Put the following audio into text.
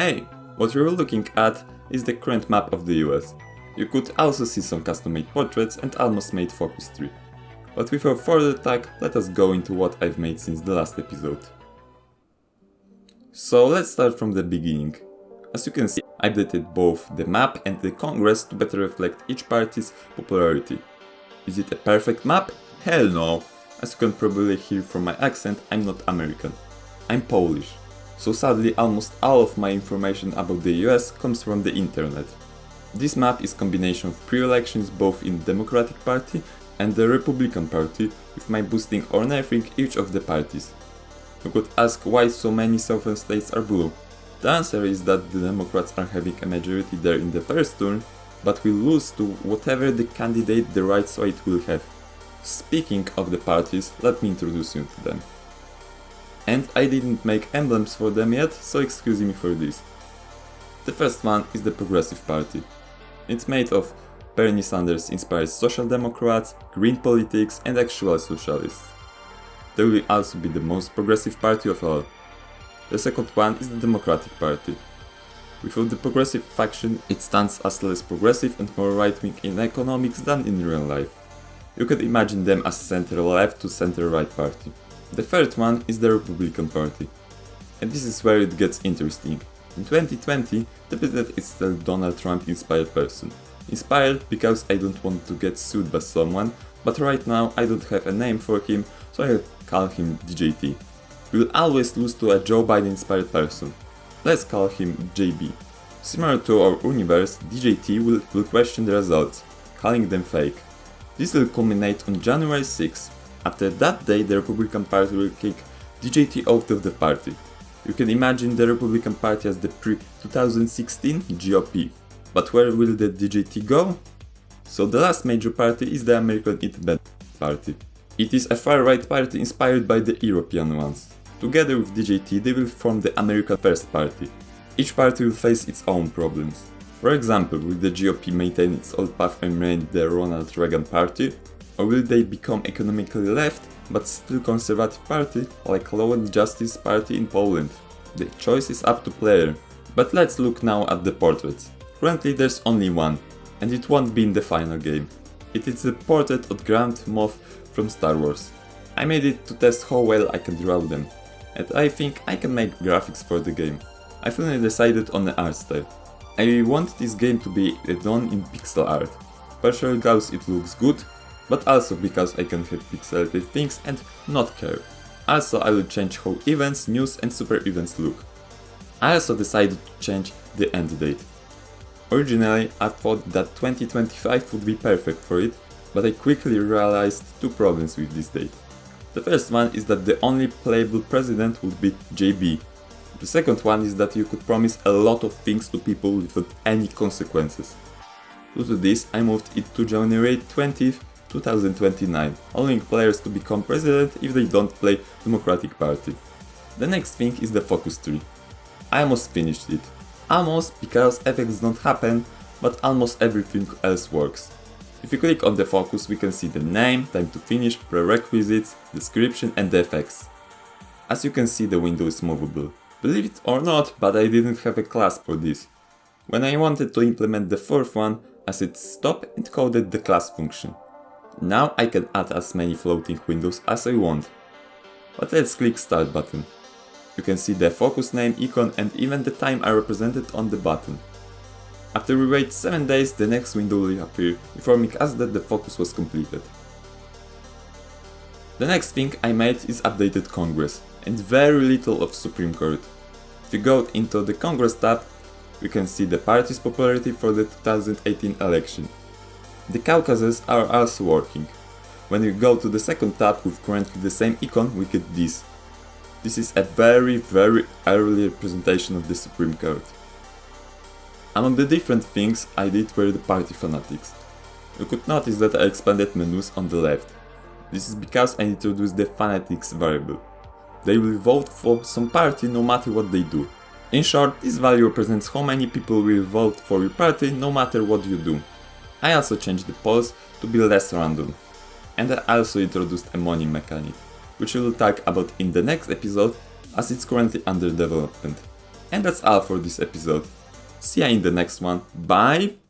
Hey, what you're looking at is the current map of the US. You could also see some custom-made portraits and almost made focus tree. But without further talk, let us go into what I've made since the last episode. So let's start from the beginning. As you can see, I updated both the map and the Congress to better reflect each party's popularity. Is it a perfect map? Hell no! As you can probably hear from my accent, I'm not American. I'm Polish. So sadly, almost all of my information about the US comes from the internet. This map is a combination of pre-elections both in the Democratic Party and the Republican Party, with my boosting or nerfing each of the parties. You could ask why so many southern states are blue. The answer is that the Democrats are having a majority there in the first turn, but will lose to whatever the candidate the right side will have. Speaking of the parties, let me introduce you to them. And I didn't make emblems for them yet, so excuse me for this. The first one is the Progressive Party. It's made of Bernie Sanders inspired Social Democrats, Green politics and actual socialists. They will also be the most progressive party of all. The second one is the Democratic Party. Without the progressive faction, it stands as less progressive and more right-wing in economics than in real life. You could imagine them as center-left to center-right party. The third one is the Republican Party. And this is where it gets interesting. In 2020, the president is still Donald Trump inspired person. Inspired because I don't want to get sued by someone, but right now I don't have a name for him, so I'll call him DJT. We'll always lose to a Joe Biden inspired person. Let's call him JB. Similar to our universe, DJT will question the results, calling them fake. This will culminate on January 6th. After that day, the Republican Party will kick DJT out of the party. You can imagine the Republican Party as the pre-2016 GOP. But where will the DJT go? So the last major party is the American Independence Party. It is a far-right party inspired by the European ones. Together with DJT, they will form the American First Party. Each party will face its own problems. For example, will the GOP maintain its old path and remain the Ronald Reagan Party? Or will they become economically left, but still conservative party, like Law and Justice Party in Poland? The choice is up to player. But let's look now at the portraits. Currently there's only one, and it won't be in the final game. It is the portrait of Grand Moff from Star Wars. I made it to test how well I can draw them, and I think I can make graphics for the game. I finally decided on the art style. I want this game to be done in pixel art. Partially because it looks good, but also because I can have pixelated things and not care. Also I will change how events, news and super events look. I also decided to change the end date. Originally I thought that 2025 would be perfect for it, but I quickly realized two problems with this date. The first one is that the only playable president would be JB. The second one is that you could promise a lot of things to people without any consequences. Due to this, I moved it to January 20th, 2029, allowing players to become president if they don't play Democratic Party. The next thing is the focus tree. I almost finished it. Almost because effects don't happen, but almost everything else works. If you click on the focus, we can see the name, time to finish, prerequisites, description and the effects. As you can see, the window is movable. Believe it or not, but I didn't have a class for this. When I wanted to implement the fourth one, I said stop and coded the class function. Now I can add as many floating windows as I want. But let's click start button. You can see the focus name icon and even the time I represented on the button. After we wait 7 days, the next window will appear, informing us that the focus was completed. The next thing I made is updated Congress, and very little of Supreme Court. If you go into the Congress tab, you can see the party's popularity for the 2018 election. The Caucasus are also working. When you go to the second tab with currently the same icon, we get this. This is a very early representation of the Supreme Court. Among the different things I did were the party fanatics. You could notice that I expanded menus on the left. This is because I introduced the fanatics variable. They will vote for some party no matter what they do. In short, this value represents how many people will vote for your party no matter what you do. I also changed the polls to be less random. And I also introduced a money mechanic, which we will talk about in the next episode as it's currently under development. And that's all for this episode. See ya in the next one. Bye!